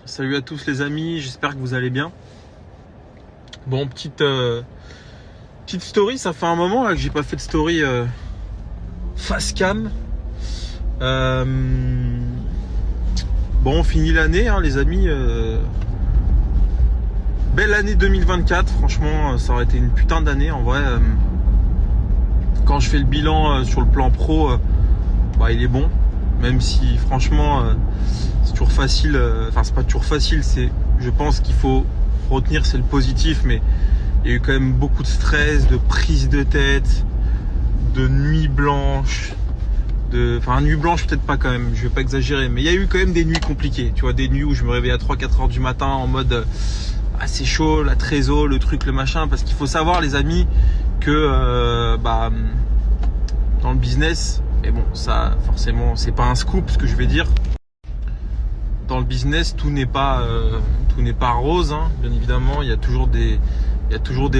Salut à tous les amis, j'espère que vous allez bien. Bon, petite story, ça fait un moment là, que j'ai pas fait de story face cam. Bon, on finit l'année les amis. Belle année 2024, franchement ça aurait été une putain d'année en vrai. Quand je fais le bilan sur le plan pro, il est bon. Même si franchement c'est toujours facile, enfin c'est pas toujours facile, je pense qu'il faut retenir c'est le positif, mais il y a eu quand même beaucoup de stress, de prise de tête, de nuits blanches, nuit blanche peut-être pas quand même, je vais pas exagérer, mais il y a eu quand même des nuits compliquées, tu vois, des nuits où je me réveillais à 3-4 heures du matin en mode c'est chaud, la trésor, le truc, le machin, parce qu'il faut savoir les amis que dans le business, et bon, ça, forcément, c'est pas un scoop ce que je vais dire. Dans le business, tout n'est pas rose, bien évidemment. Il y a toujours des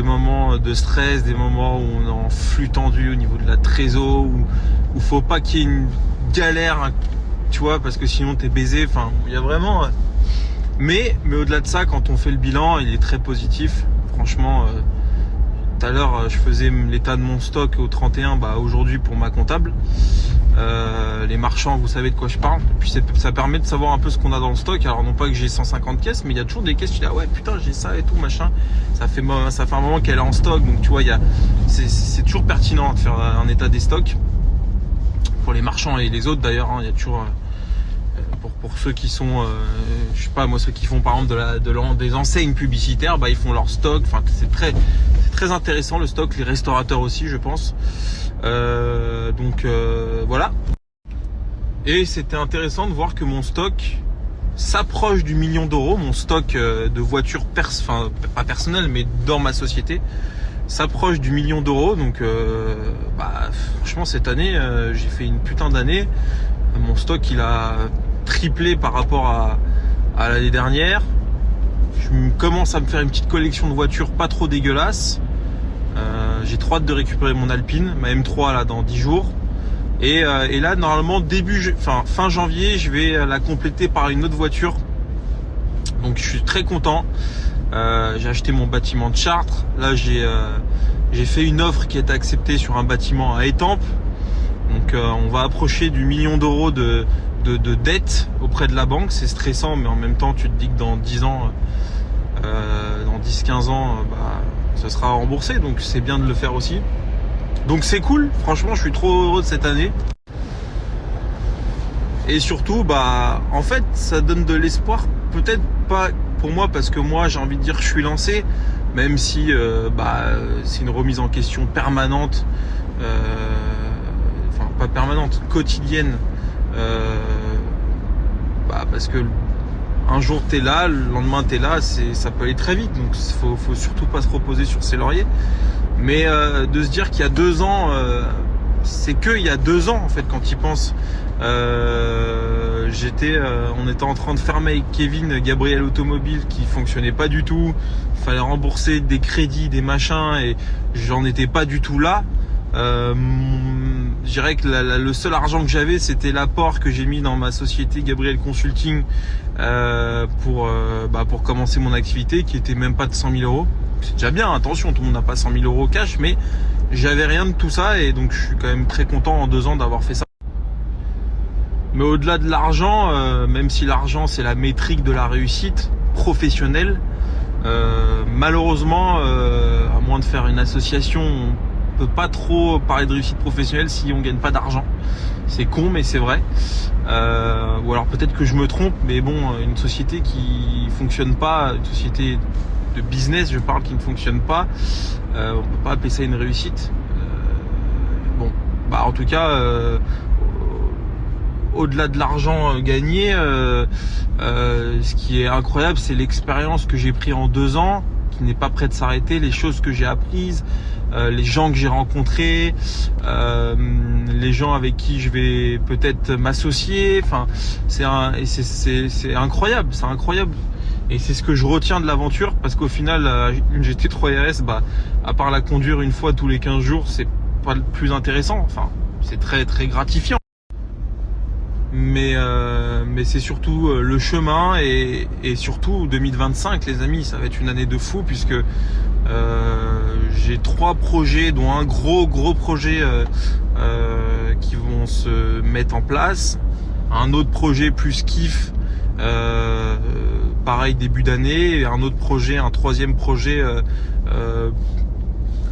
moments de stress, des moments où on est en flux tendu au niveau de la trésor, où faut pas qu'il y ait une galère, tu vois, parce que sinon t'es baisé. Enfin, il y a vraiment. Mais au-delà de ça, quand on fait le bilan, il est très positif. Franchement. Tout à l'heure, je faisais l'état de mon stock au 31, aujourd'hui pour ma comptable. Les marchands, vous savez de quoi je parle. Et puis ça permet de savoir un peu ce qu'on a dans le stock. Alors non pas que j'ai 150 caisses, mais il y a toujours des caisses, tu dis ouais putain j'ai ça et tout machin. Ça fait un moment qu'elle est en stock, donc tu vois, c'est toujours pertinent de faire un état des stocks. Pour les marchands et les autres d'ailleurs, il y a toujours... Pour ceux qui sont, je sais pas moi, ceux qui font par exemple des enseignes publicitaires, ils font leur stock. Enfin, c'est très intéressant le stock, les restaurateurs aussi, je pense. Voilà. Et c'était intéressant de voir que mon stock s'approche du million d'euros. Mon stock de voitures, pas personnel, mais dans ma société, s'approche du million d'euros. Donc, franchement, cette année, j'ai fait une putain d'année. Mon stock, il a triplé par rapport à l'année dernière. Je commence à me faire une petite collection de voitures pas trop dégueulasses. J'ai trop hâte de récupérer mon Alpine, ma M3 là dans 10 jours. Et là normalement fin janvier, je vais la compléter par une autre voiture. Donc je suis très content. J'ai acheté mon bâtiment de Chartres. Là j'ai fait une offre qui a été acceptée sur un bâtiment à Étampes. Donc on va approcher du million d'euros de dette auprès de la banque. C'est stressant, mais en même temps tu te dis que dans 10 ans, dans 10-15 ans, ça sera remboursé. Donc c'est bien de le faire aussi. Donc c'est cool, franchement je suis trop heureux de cette année. Et surtout, en fait ça donne de l'espoir. Peut-être pas pour moi, parce que moi j'ai envie de dire que je suis lancé. Même si c'est une remise en question permanente. Pas permanente, quotidienne, parce que un jour t'es là, le lendemain t'es là, ça peut aller très vite, donc faut surtout pas se reposer sur ses lauriers, mais de se dire qu'il y a 2 ans, c'est que il y a 2 ans en fait quand tu y penses, on était en train de fermer avec Kevin Gabriel Automobile qui fonctionnait pas du tout, il fallait rembourser des crédits, des machins, et j'en étais pas du tout là. Je dirais que le seul argent que j'avais, c'était l'apport que j'ai mis dans ma société Gabriel Consulting pour commencer mon activité, qui était même pas de 100 000 euros. C'est déjà bien, attention, tout le monde n'a pas 100 000 euros cash, mais j'avais rien de tout ça, et donc je suis quand même très content en 2 ans d'avoir fait ça. Mais au-delà de l'argent, même si l'argent c'est la métrique de la réussite professionnelle, malheureusement, à moins de faire une association, on peut pas trop parler de réussite professionnelle si on gagne pas d'argent. C'est con, mais c'est vrai. Ou alors peut-être que je me trompe, mais bon, une société qui fonctionne pas, une société de business, je parle, qui ne fonctionne pas, on peut pas appeler ça une réussite. En tout cas, au-delà de l'argent gagné, ce qui est incroyable, c'est l'expérience que j'ai pris en 2 ans, qui n'est pas près de s'arrêter, les choses que j'ai apprises, les gens que j'ai rencontrés, les gens avec qui je vais peut-être m'associer. Enfin, c'est incroyable, c'est incroyable. Et c'est ce que je retiens de l'aventure, parce qu'au final, une GT3 RS, à part la conduire une fois tous les 15 jours, c'est pas le plus intéressant. Enfin, c'est très très gratifiant. mais c'est surtout le chemin et surtout 2025, les amis, ça va être une année de fou puisque j'ai 3 projets, dont un gros projet qui vont se mettre en place, un autre projet plus kiff, pareil début d'année, et un autre projet, un 3e projet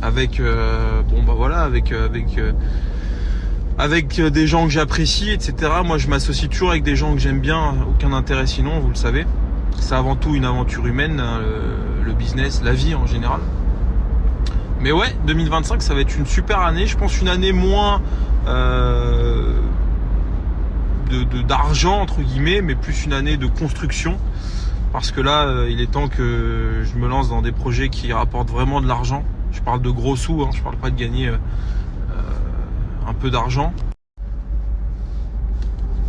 avec avec des gens que j'apprécie, etc. Moi, je m'associe toujours avec des gens que j'aime bien, aucun intérêt sinon, vous le savez. C'est avant tout une aventure humaine, hein, le business, la vie en général. Mais ouais, 2025, ça va être une super année. Je pense une année moins d'argent, entre guillemets, mais plus une année de construction. Parce que là, il est temps que je me lance dans des projets qui rapportent vraiment de l'argent. Je parle de gros sous, hein, je parle pas de gagner un peu d'argent.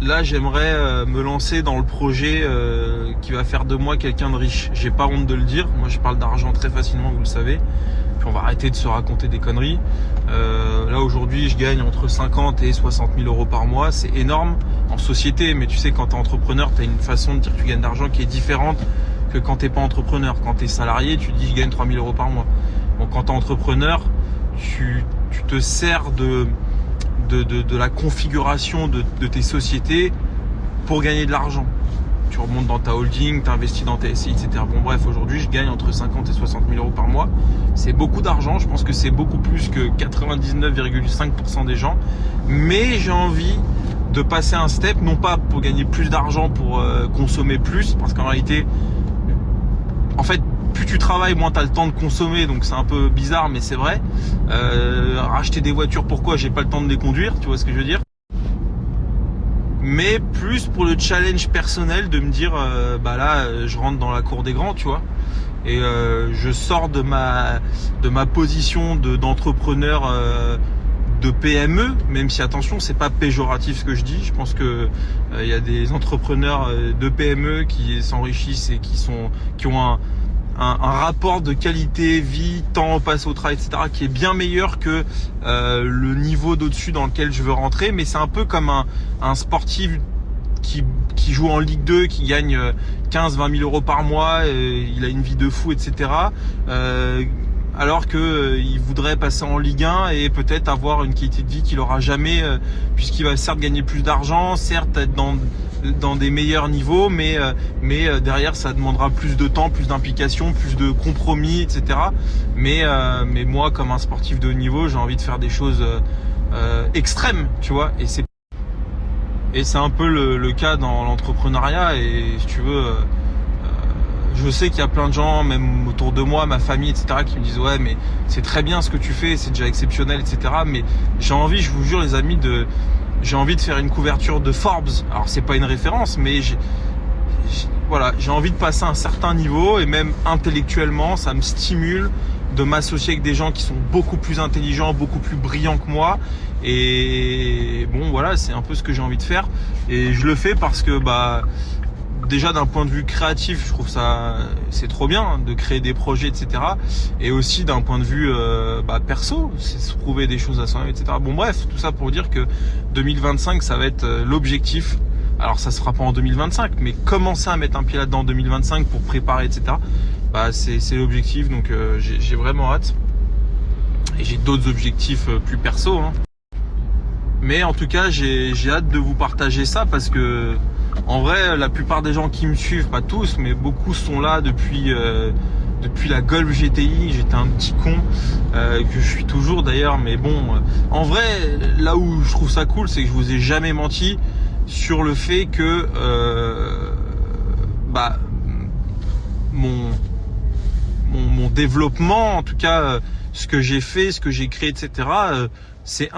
Là, j'aimerais me lancer dans le projet qui va faire de moi quelqu'un de riche. J'ai pas honte de le dire. Moi, je parle d'argent très facilement, vous le savez. Puis on va arrêter de se raconter des conneries. Là, aujourd'hui, je gagne entre 50 et 60 000 euros par mois. C'est énorme en société. Mais tu sais, quand t'es entrepreneur, t'as une façon de dire que tu gagnes d'argent qui est différente que quand t'es pas entrepreneur. Quand t'es salarié, tu dis je gagne 3 000 euros par mois. Bon, quand t'es entrepreneur, tu te sers de la configuration de tes sociétés pour gagner de l'argent. Tu remontes dans ta holding, tu investis dans tes SI, etc. Bon bref, aujourd'hui je gagne entre 50 et 60 000 euros par mois. C'est beaucoup d'argent, je pense que c'est beaucoup plus que 99,5% des gens. Mais j'ai envie de passer un step, non pas pour gagner plus d'argent, pour consommer plus, parce qu'en réalité, en fait, plus tu travailles, moins tu as le temps de consommer, donc c'est un peu bizarre, mais c'est vrai. Racheter des voitures, pourquoi? J'ai pas le temps de les conduire, tu vois ce que je veux dire? Mais plus pour le challenge personnel de me dire, bah là, je rentre dans la cour des grands, tu vois. Et je sors de ma position d'entrepreneur de PME, même si attention, c'est pas péjoratif ce que je dis. Je pense que il y a des entrepreneurs de PME qui s'enrichissent et qui ont un rapport de qualité, vie, temps passé au travail, etc. qui est bien meilleur que le niveau d'au-dessus dans lequel je veux rentrer. Mais c'est un peu comme un sportif qui joue en Ligue 2, qui gagne 15-20 000 euros par mois, il a une vie de fou, etc. Alors que il voudrait passer en Ligue 1 et peut-être avoir une qualité de vie qu'il aura jamais, puisqu'il va certes gagner plus d'argent, certes être dans des meilleurs niveaux, mais derrière ça demandera plus de temps, plus d'implication, plus de compromis, etc. Mais moi, comme un sportif de haut niveau, j'ai envie de faire des choses extrêmes, tu vois, et c'est un peu le cas dans l'entrepreneuriat. Et si tu veux, je sais qu'il y a plein de gens, même autour de moi, ma famille, etc., qui me disent ouais, mais c'est très bien ce que tu fais, c'est déjà exceptionnel, etc. Mais j'ai envie, je vous jure les amis, j'ai envie de faire une couverture de Forbes. Alors c'est pas une référence, mais voilà, j'ai envie de passer à un certain niveau, et même intellectuellement, ça me stimule de m'associer avec des gens qui sont beaucoup plus intelligents, beaucoup plus brillants que moi. Et bon, voilà, c'est un peu ce que j'ai envie de faire. Et je le fais parce que déjà d'un point de vue créatif, je trouve ça c'est trop bien de créer des projets, etc. Et aussi d'un point de vue perso, c'est se trouver des choses à soi-même, etc. Bon bref, tout ça pour dire que 2025, ça va être l'objectif. Alors ça se fera pas en 2025, mais commencer à mettre un pied là-dedans en 2025 pour préparer, etc. C'est l'objectif, donc j'ai vraiment hâte. Et j'ai d'autres objectifs plus perso, hein. Mais en tout cas, j'ai hâte de vous partager ça parce que en vrai, la plupart des gens qui me suivent, pas tous, mais beaucoup sont là depuis la Golf GTI. J'étais un petit con, que je suis toujours d'ailleurs, mais bon, en vrai, là où je trouve ça cool, c'est que je vous ai jamais menti sur le fait que mon développement, en tout cas ce que j'ai fait, ce que j'ai créé, etc. C'est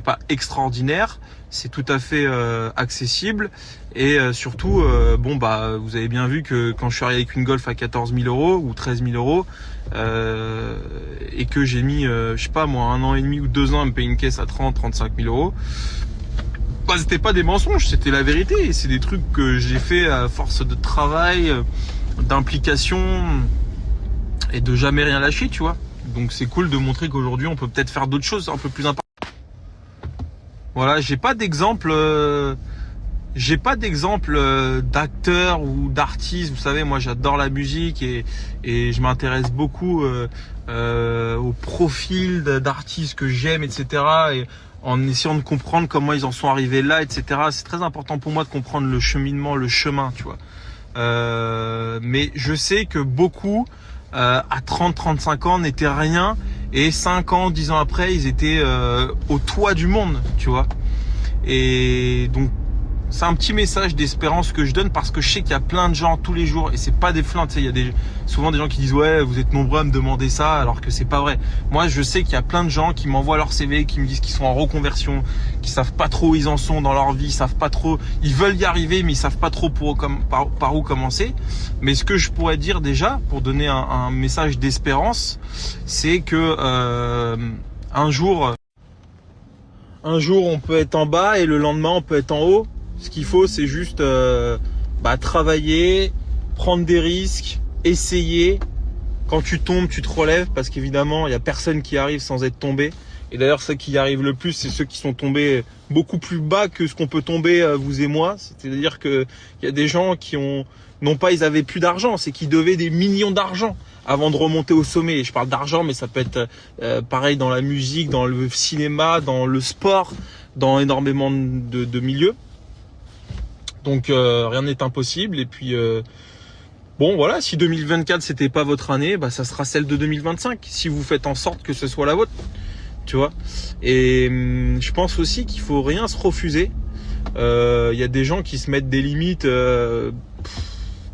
pas extraordinaire, c'est tout à fait accessible, et surtout vous avez bien vu que quand je suis arrivé avec une Golf à 14 000 euros ou 13 000 euros et que j'ai mis je sais pas moi 1 an et demi ou 2 ans à me payer une caisse à 30-35 000 euros, c'était pas des mensonges, c'était la vérité. Et c'est des trucs que j'ai fait à force de travail, d'implication et de jamais rien lâcher, tu vois. Donc c'est cool de montrer qu'aujourd'hui on peut peut-être faire d'autres choses un peu plus importantes. Voilà, j'ai pas d'exemple d'acteur ou d'artiste. Vous savez, moi j'adore la musique et je m'intéresse beaucoup au profil d'artistes que j'aime, etc. Et en essayant de comprendre comment ils en sont arrivés là, etc. C'est très important pour moi de comprendre le cheminement, le chemin, tu vois. Mais je sais que beaucoup à 30-35 ans n'étaient rien et 5 ans, 10 ans après, ils étaient au toit du monde, tu vois. Et donc c'est un petit message d'espérance que je donne parce que je sais qu'il y a plein de gens tous les jours et c'est pas des flingues, tu sais, il y a souvent des gens qui disent ouais, vous êtes nombreux à me demander ça alors que c'est pas vrai. Moi, je sais qu'il y a plein de gens qui m'envoient leur CV, qui me disent qu'ils sont en reconversion, qui savent pas trop où ils en sont dans leur vie, ils savent pas trop, ils veulent y arriver mais ils savent pas trop par où commencer. Mais ce que je pourrais dire déjà pour donner un message d'espérance, c'est que un jour on peut être en bas et le lendemain on peut être en haut. Ce qu'il faut, c'est juste travailler, prendre des risques, essayer. Quand tu tombes, tu te relèves parce qu'évidemment, il n'y a personne qui arrive sans être tombé. Et d'ailleurs, ceux qui y arrivent le plus, c'est ceux qui sont tombés beaucoup plus bas que ce qu'on peut tomber vous et moi. C'est-à-dire qu'il y a des gens qui ils avaient plus d'argent, c'est qu'ils devaient des millions d'argent avant de remonter au sommet. Et je parle d'argent, mais ça peut être pareil dans la musique, dans le cinéma, dans le sport, dans énormément de milieux. Donc rien n'est impossible et puis bon voilà, si 2024 c'était pas votre année, ça sera celle de 2025 si vous faites en sorte que ce soit la vôtre, tu vois. Et je pense aussi qu'il faut rien se refuser. Il y a des gens qui se mettent des limites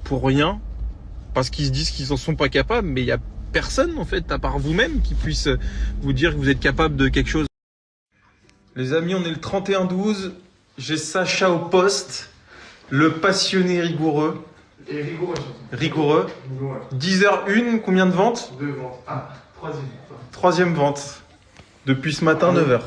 pour rien parce qu'ils se disent qu'ils en sont pas capables, mais il y a personne en fait à part vous-même qui puisse vous dire que vous êtes capable de quelque chose. Les amis, on est le 31-12, j'ai Sacha au poste. Le passionné rigoureux. Et rigoureux. Rigoureux. 10h01, combien de ventes? 2 ventes. Ah, 3e. Troisième vente. Depuis ce matin, 9h.